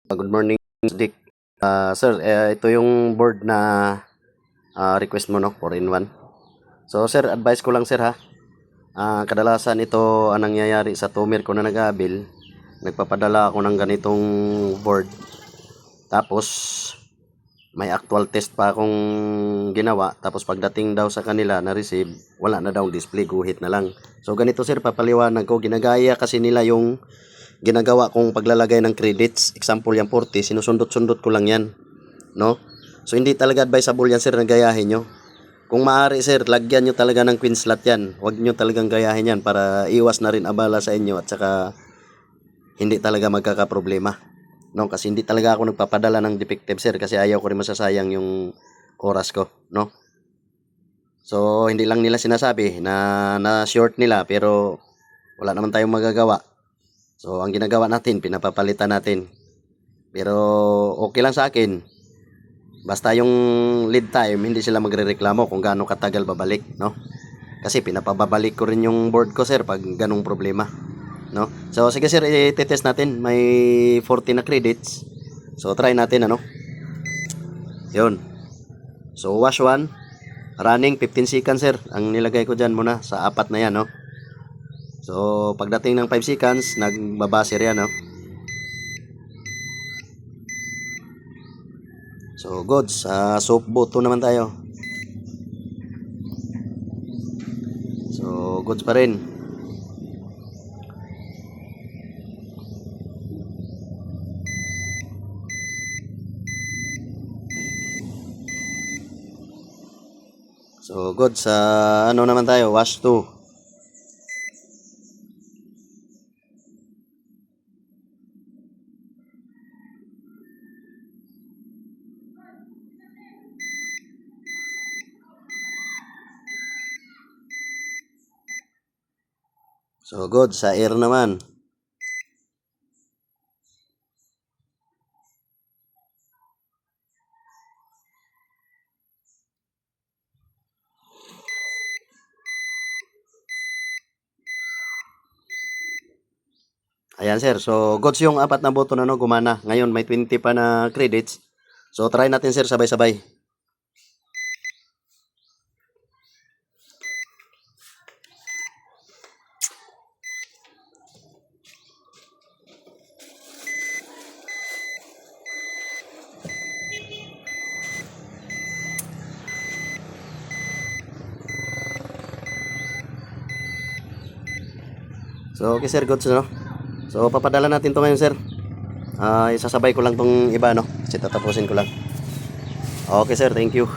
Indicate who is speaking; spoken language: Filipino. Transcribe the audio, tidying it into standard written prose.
Speaker 1: Good morning, Dick. Sir, ito yung board na request mo, no? 4-in-1. So, sir, advice ko lang, sir, ha? Kadalasan ito ang nangyayari sa tumer ko na nag-aabil. Nagpapadala ako ng ganitong board. Tapos, may actual test pa akong ginawa. Tapos, pagdating daw sa kanila na-receive, wala na daw display, guhit na lang. So, ganito, sir, papaliwanag ko. Ginagaya kasi nila yung ginagawa kong paglalagay ng credits. Example yan 40, sinusundot-sundot ko lang yan, no? So hindi talaga advisable yan, sir, na gayahin nyo. Kung maaari, sir, lagyan nyo talaga ng queen slot yan. Huwag nyo talagang gayahin yan para iwas na rin abala sa inyo at saka hindi talaga magkakaproblema, no? Kasi hindi talaga ako nagpapadala ng defective, sir, kasi ayaw ko rin masasayang yung oras ko, no? So hindi lang nila sinasabi na short nila, pero wala naman tayong magagawa. So, ang ginagawa natin, pinapapalitan natin. Pero, okay lang sa akin. Basta yung lead time, hindi sila magrereklamo kung gaano katagal babalik, no? Kasi pinapababalik ko rin yung board ko, sir, pag ganong problema, no? So, sige, sir, i-test natin. May 40 na credits. So, try natin, ano? Yun. So, wash 1. Running 15 seconds, sir. Ang nilagay ko dyan muna sa apat na yan, no? So, pagdating ng 5 seconds, nagbabaser yan, no? So, goods. Soap botto naman tayo. So, goods pa rin. So, goods. Ano naman tayo? Wash 2. So, good. Sa air naman. Ayan, sir. So, goods yung apat na button, ano, gumana. Ngayon, may 20 pa na credits. So, try natin, sir, sabay-sabay. So, okay, sir. Goods, no? So, papadala natin to ngayon, sir. Isasabay ko lang tong iba, no? Kasi tatapusin ko lang. Okay, sir. Thank you.